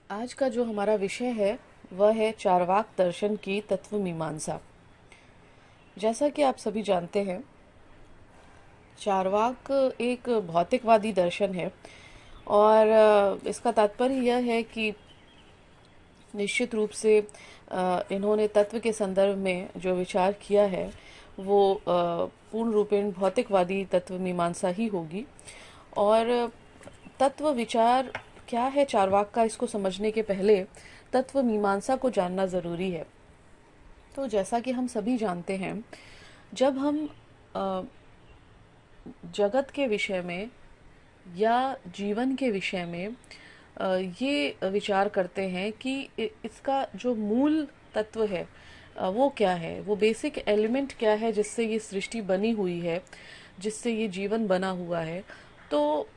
आज का जो हमारा विषय है वह है चार्वाक दर्शन की तत्व मीमांसा। जैसा कि आप सभी जानते हैं, चार्वाक एक भौतिकवादी दर्शन है और इसका तात्पर्य यह है कि निश्चित रूप से इन्होंने तत्व के संदर्भ में जो विचार किया है वो पूर्ण रूपेण भौतिकवादी तत्व मीमांसा ही होगी। और तत्व विचार क्या है चार्वाक का, इसको समझने के पहले तत्व मीमांसा को जानना ज़रूरी है। तो जैसा कि हम सभी जानते हैं, जब हम अ, जगत के विषय में या जीवन के विषय में ये विचार करते हैं कि इसका जो मूल तत्व है वो क्या है, वो बेसिक एलिमेंट क्या है जिससे ये सृष्टि बनी हुई है, जिससे ये जीवन बना हुआ है। तो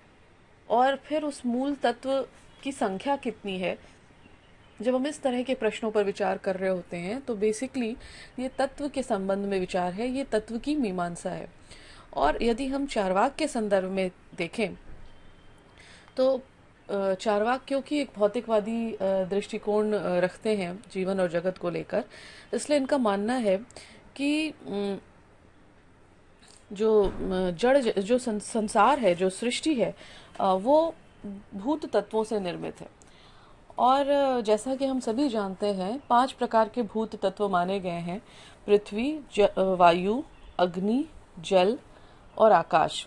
और फिर उस मूल तत्व की संख्या कितनी है। जब हम इस तरह के प्रश्नों पर विचार कर रहे होते हैं तो बेसिकली ये तत्व के संबंध में विचार है, ये तत्व की मीमांसा है। और यदि हम चार्वाक के संदर्भ में देखें तो चार्वाक क्योंकि एक भौतिकवादी दृष्टिकोण रखते हैं जीवन और जगत को लेकर, इसलिए इनका मानना है कि जो संसार है, जो सृष्टि है, वो भूत तत्वों से निर्मित है। और जैसा कि हम सभी जानते हैं, 5 प्रकार के भूत तत्व माने गए हैं: पृथ्वी, वायु, अग्नि, जल और आकाश।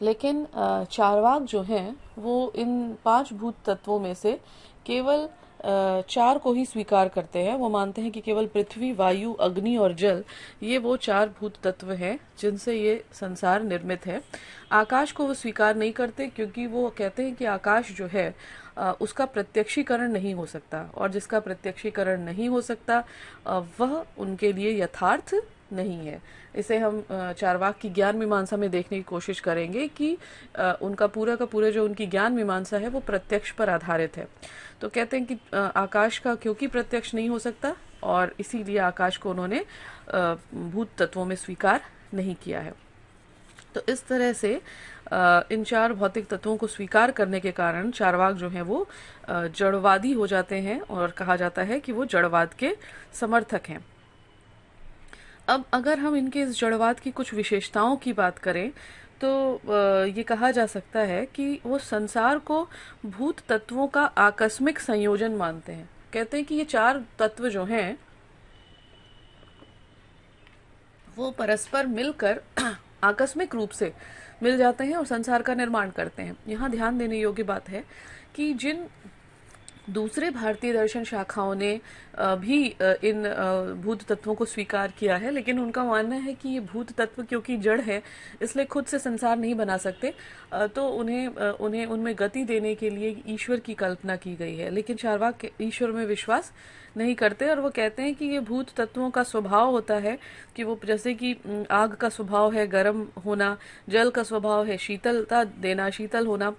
लेकिन चार्वाक जो हैं वो इन 5 भूत तत्वों में से केवल 4 को ही स्वीकार करते हैं। वो मानते हैं कि केवल पृथ्वी, वायु, अग्नि और जल, ये वो 4 भूत तत्व हैं जिनसे ये संसार निर्मित है। आकाश को वो स्वीकार नहीं करते क्योंकि वो कहते हैं कि आकाश जो है उसका प्रत्यक्षीकरण नहीं हो सकता, और जिसका प्रत्यक्षीकरण नहीं हो सकता वह उनके लिए यथार्थ नहीं है। इसे हम चार्वाक की ज्ञान मीमांसा में देखने की कोशिश करेंगे कि उनका पूरा का पूरा जो उनकी ज्ञान मीमांसा है वो प्रत्यक्ष पर आधारित है। तो कहते हैं कि आकाश का क्योंकि प्रत्यक्ष नहीं हो सकता, और इसीलिए आकाश को उन्होंने भूत तत्वों में स्वीकार नहीं किया है। तो इस तरह से इन 4 भौतिक तत्वों को स्वीकार करने के कारण चार्वाक जो हैं वो जड़वादी हो जाते हैं, और कहा जाता है कि वो जड़वाद के समर्थक हैं। अब अगर हम इनके इस जड़वाद की कुछ विशेषताओं की बात करें तो ये कहा जा सकता है कि वो संसार को भूत तत्वों का आकस्मिक संयोजन मानते हैं। कहते हैं कि ये 4 तत्व जो हैं वो परस्पर मिलकर आकस्मिक रूप से मिल जाते हैं और संसार का निर्माण करते हैं। यहाँ ध्यान देने योग्य बात है कि जिन दूसरे भारतीय दर्शन शाखाओं ने भी इन भूत तत्वों को स्वीकार किया है, लेकिन उनका मानना है कि ये भूत तत्व क्योंकि जड़ है इसलिए खुद से संसार नहीं बना सकते, तो उन्हें उनमें गति देने के लिए ईश्वर की कल्पना की गई है। लेकिन चार्वाक ईश्वर में विश्वास नहीं करते, और वो कहते हैं कि ये भूत तत्वों का स्वभाव होता है कि वो जैसे कि आग का स्वभाव है गर्म होना, जल का स्वभाव है शीतलता देना, शीतल होना,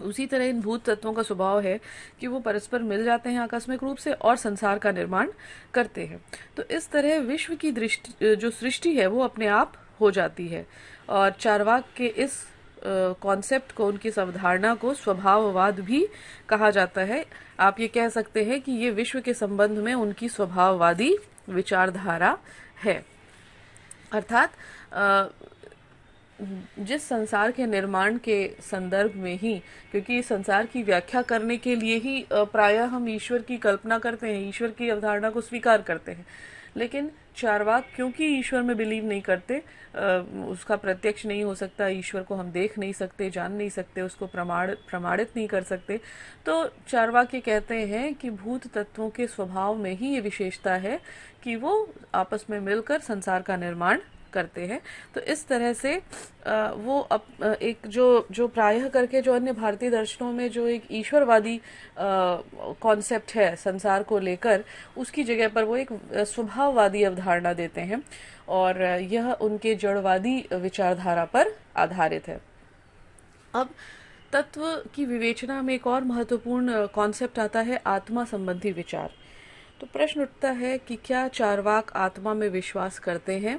उसी तरह इन भूत तत्वों का स्वभाव है कि वो परस्पर मिल जाते हैं आकस्मिक रूप से और संसार का निर्माण करते हैं। तो इस तरह विश्व की दृष्टि जो सृष्टि है वो अपने आप हो जाती है। और चार्वाक के इस कॉन्सेप्ट को, उनकी इस अवधारणा को स्वभाववाद भी कहा जाता है। आप ये कह सकते हैं कि ये विश्व के संबंध में उनकी स्वभाववादी विचारधारा है। अर्थात जिस संसार के निर्माण के संदर्भ में ही, क्योंकि इस संसार की व्याख्या करने के लिए ही प्रायः हम ईश्वर की कल्पना करते हैं, ईश्वर की अवधारणा को स्वीकार करते हैं। लेकिन चार्वाक क्योंकि ईश्वर में बिलीव नहीं करते, उसका प्रत्यक्ष नहीं हो सकता, ईश्वर को हम देख नहीं सकते, जान नहीं सकते, उसको प्रमाणित नहीं कर सकते, तो चार्वाक ये कहते हैं कि भूत तत्वों के स्वभाव में ही ये विशेषता है कि वो आपस में मिलकर संसार का निर्माण करते हैं। तो इस तरह से वो एक जो प्रायः करके जो अन्य भारतीय दर्शनों में जो एक ईश्वरवादी कॉन्सेप्ट है संसार को लेकर, उसकी जगह पर वो एक स्वभाववादी अवधारणा देते हैं, और यह उनके जड़वादी विचारधारा पर आधारित है। अब तत्व की विवेचना में एक और महत्वपूर्ण कॉन्सेप्ट आता है आत्मा संबंधी विचार। तो प्रश्न उठता है कि क्या चार्वाक आत्मा में विश्वास करते हैं।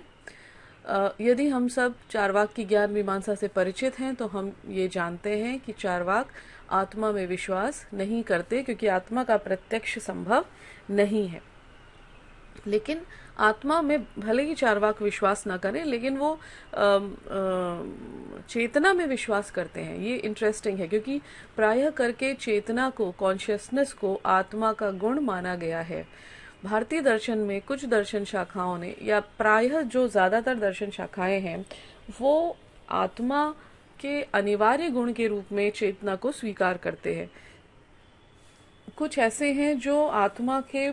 यदि हम सब चार्वाक की ज्ञान मीमांसा से परिचित हैं तो हम ये जानते हैं कि चार्वाक आत्मा में विश्वास नहीं करते, क्योंकि आत्मा का प्रत्यक्ष संभव नहीं है। लेकिन आत्मा में भले ही चार्वाक विश्वास ना करें, लेकिन वो चेतना में विश्वास करते हैं। ये इंटरेस्टिंग है, क्योंकि प्रायः करके चेतना को, कॉन्शियसनेस को आत्मा का गुण माना गया है। भारतीय दर्शन में कुछ दर्शन शाखाओं ने, या प्रायः जो ज्यादातर दर्शन शाखाएं हैं, वो आत्मा के अनिवार्य गुण के रूप में चेतना को स्वीकार करते हैं। कुछ ऐसे हैं जो आत्मा के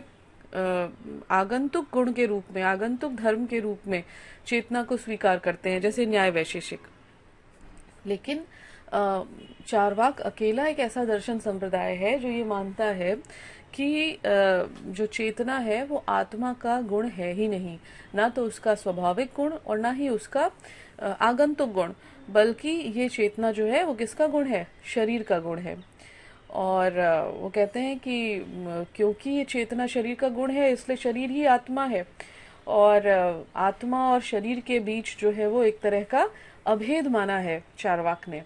आगंतुक गुण के रूप में, आगंतुक धर्म के रूप में चेतना को स्वीकार करते हैं, जैसे न्याय वैशेषिक। लेकिन चार्वाक अकेला एक ऐसा दर्शन संप्रदाय है जो ये मानता है कि जो चेतना है वो आत्मा का गुण है ही नहीं, ना तो उसका स्वाभाविक गुण और ना ही उसका आगंतुक गुण, बल्कि ये चेतना जो है वो किसका गुण है? शरीर का गुण है। और वो कहते हैं कि क्योंकि ये चेतना शरीर का गुण है, इसलिए शरीर ही आत्मा है, और आत्मा और शरीर के बीच जो है वो एक तरह का अभेद माना है चार्वाक ने।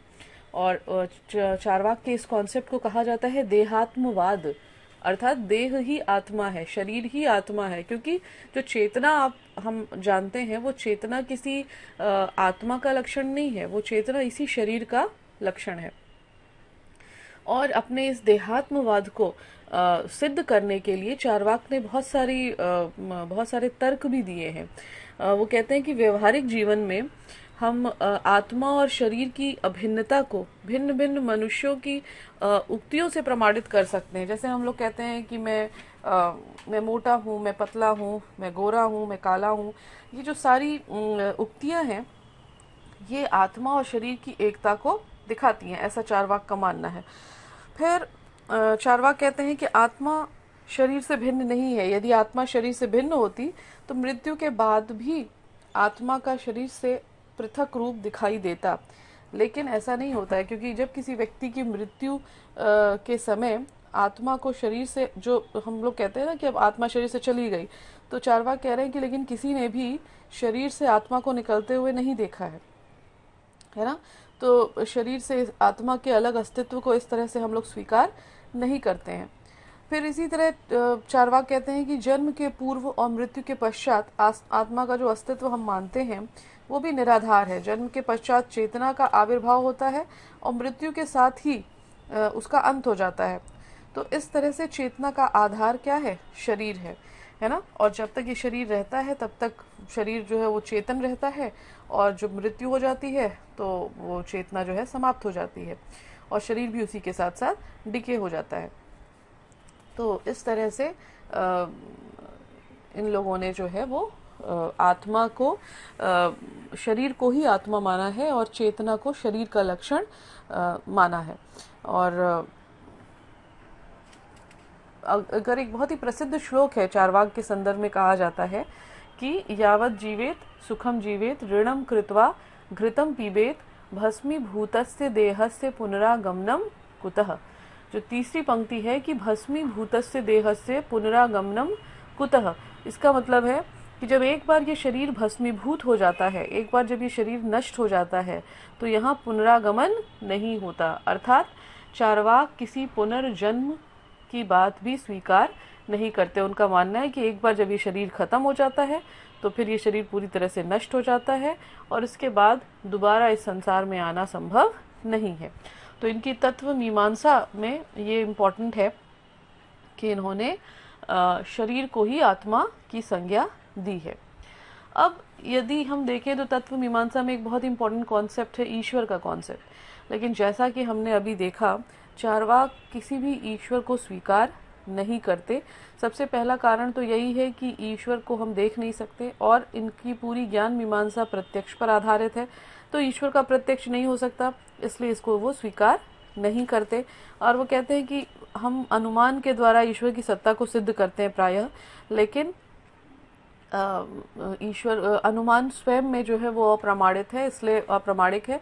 और चार्वाक के इस कॉन्सेप्ट को कहा जाता है देहात्मवाद, अर्थात देह ही आत्मा है, शरीर ही आत्मा है। क्योंकि जो चेतना हम जानते हैं वो चेतना किसी आत्मा का लक्षण नहीं है, वो चेतना इसी शरीर का लक्षण है। और अपने इस देहात्मवाद को सिद्ध करने के लिए चार्वाक ने बहुत सारे तर्क भी दिए हैं। वो कहते हैं कि व्यवहारिक जीवन में हम आत्मा और शरीर की अभिन्नता को भिन्न भिन्न मनुष्यों की उक्तियों से प्रमाणित कर सकते हैं। जैसे हम लोग कहते हैं कि मैं मोटा हूँ, मैं पतला हूँ, मैं गोरा हूँ, मैं काला हूँ। ये जो सारी उक्तियां हैं, ये आत्मा और शरीर की एकता को दिखाती हैं, ऐसा चार्वाक का मानना है। फिर चार्वाक कहते हैं कि आत्मा शरीर से भिन्न नहीं है। यदि आत्मा शरीर से भिन्न होती तो मृत्यु के बाद भी आत्मा का शरीर से पृथक रूप दिखाई देता, लेकिन ऐसा नहीं होता है, क्योंकि जब किसी व्यक्ति की मृत्यु के समय आत्मा को शरीर से, जो हम लोग कहते हैं ना कि अब आत्मा शरीर से चली गई, तो चार्वाक कह रहे हैं कि लेकिन किसी ने भी शरीर से आत्मा को निकलते हुए नहीं देखा है ना। तो शरीर से आत्मा के अलग अस्तित्व को इस तरह से हम लोग स्वीकार नहीं करते हैं। फिर इसी तरह चार्वाक कहते हैं कि जन्म के पूर्व और मृत्यु के पश्चात आत्मा का जो अस्तित्व हम मानते हैं वो भी निराधार है। जन्म के पश्चात चेतना का आविर्भाव होता है और मृत्यु के साथ ही उसका अंत हो जाता है। तो इस तरह से चेतना का आधार क्या है? शरीर है ना। और जब तक ये शरीर रहता है तब तक शरीर जो है वो चेतन रहता है, और जब मृत्यु हो जाती है तो वो चेतना जो है समाप्त हो जाती है, और शरीर भी उसी के साथ साथ डिके हो जाता है। तो इस तरह से इन लोगों ने जो है वो आत्मा को, शरीर को ही आत्मा माना है और चेतना को शरीर का लक्षण माना है। और अगर एक बहुत ही प्रसिद्ध श्लोक है चार्वाक के संदर्भ में, कहा जाता है कि यावत् जीवेत सुखम जीवेत ऋणम कृत्वा घृतम पीबेत भस्मीभूतस्य देहस्य पुनरागमनम कुतः। जो तीसरी पंक्ति है कि भस्मीभूतस्य देहस्य पुनरागमनम कुतः, इसका मतलब है कि जब एक बार ये शरीर भस्मीभूत हो जाता है, एक बार जब ये शरीर नष्ट हो जाता है, तो यहाँ पुनरागमन नहीं होता। अर्थात चार्वाक किसी पुनर्जन्म की बात भी स्वीकार नहीं करते। उनका मानना है कि एक बार जब ये शरीर खत्म हो जाता है तो फिर ये शरीर पूरी तरह से नष्ट हो जाता है, और इसके बाद दोबारा इस संसार में आना संभव नहीं है। तो इनकी तत्व मीमांसा में ये इम्पोर्टेंट है कि इन्होंने शरीर को ही आत्मा की संज्ञा दी है। अब यदि हम देखें तो तत्व मीमांसा में एक बहुत इंपॉर्टेंट कॉन्सेप्ट है ईश्वर का कॉन्सेप्ट। लेकिन जैसा कि हमने अभी देखा, चार्वाक किसी भी ईश्वर को स्वीकार नहीं करते। सबसे पहला कारण तो यही है कि ईश्वर को हम देख नहीं सकते, और इनकी पूरी ज्ञान मीमांसा प्रत्यक्ष पर आधारित है। तो ईश्वर का प्रत्यक्ष नहीं हो सकता, इसलिए इसको वो स्वीकार नहीं करते। और वो कहते हैं कि हम अनुमान के द्वारा ईश्वर की सत्ता को सिद्ध करते हैं प्रायः, लेकिन ईश्वर अनुमान स्वयं में जो है वो अप्रमाणित है, इसलिए अप्रामाणिक है,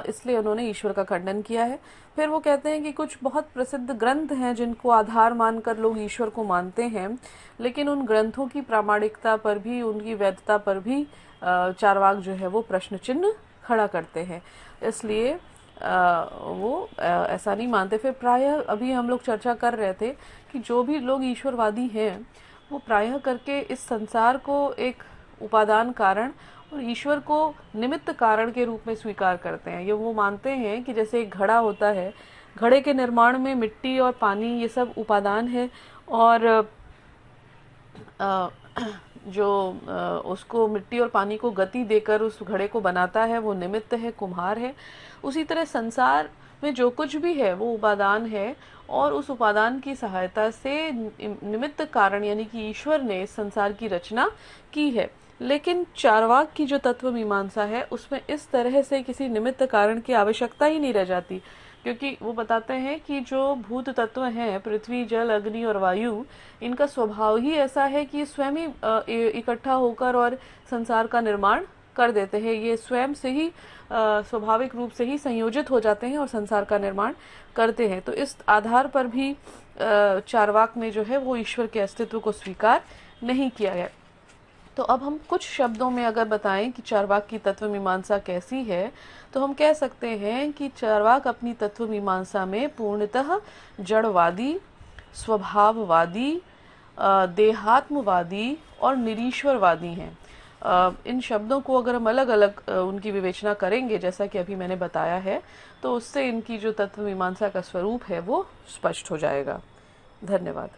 इसलिए उन्होंने ईश्वर का खंडन किया है। फिर वो कहते हैं कि कुछ बहुत प्रसिद्ध ग्रंथ हैं जिनको आधार मानकर लोग ईश्वर को मानते हैं, लेकिन उन ग्रंथों की प्रामाणिकता पर भी, उनकी वैधता पर भी चार्वाक जो है वो प्रश्न चिन्ह खड़ा करते हैं। इसलिए वो ऐसा नहीं मानते। फिर प्रायः अभी हम लोग चर्चा कर रहे थे कि जो भी लोग ईश्वरवादी हैं वो प्रायः करके इस संसार को एक उपादान कारण और ईश्वर को निमित्त कारण के रूप में स्वीकार करते हैं। ये वो मानते हैं कि जैसे एक घड़ा होता है, घड़े के निर्माण में मिट्टी और पानी ये सब उपादान है, और जो उसको मिट्टी और पानी को गति देकर उस घड़े को बनाता है वो निमित्त है, कुम्हार है। उसी तरह संसार में जो कुछ भी है वो उपादान है, और उस उपादान की सहायता से निमित्त कारण यानी कि ईश्वर ने इस संसार की रचना की है। लेकिन चारवाक की जो तत्व मीमांसा है उसमें इस तरह से किसी निमित्त कारण की आवश्यकता ही नहीं रह जाती, क्योंकि वो बताते हैं कि जो भूत तत्व हैं, पृथ्वी, जल, अग्नि और वायु, इनका स्वभाव ही ऐसा है कि स्वयं ही इकट्ठा होकर और संसार का निर्माण कर देते हैं। ये स्वयं से ही स्वाभाविक रूप से ही संयोजित हो जाते हैं और संसार का निर्माण करते हैं। तो इस आधार पर भी चारवाक में जो है वो ईश्वर के अस्तित्व को स्वीकार नहीं किया है। तो अब हम कुछ शब्दों में अगर बताएं कि चारवाक की तत्व मीमांसा कैसी है, तो हम कह सकते हैं कि चारवाक अपनी तत्व मीमांसा में पूर्णतः जड़वादी, स्वभाववादी, देहात्मवादी और निरीश्वरवादी हैं। इन शब्दों को अगर हम अलग अलग उनकी विवेचना करेंगे, जैसा कि अभी मैंने बताया है, तो उससे इनकी जो तत्व मीमांसा का स्वरूप है वो स्पष्ट हो जाएगा। धन्यवाद।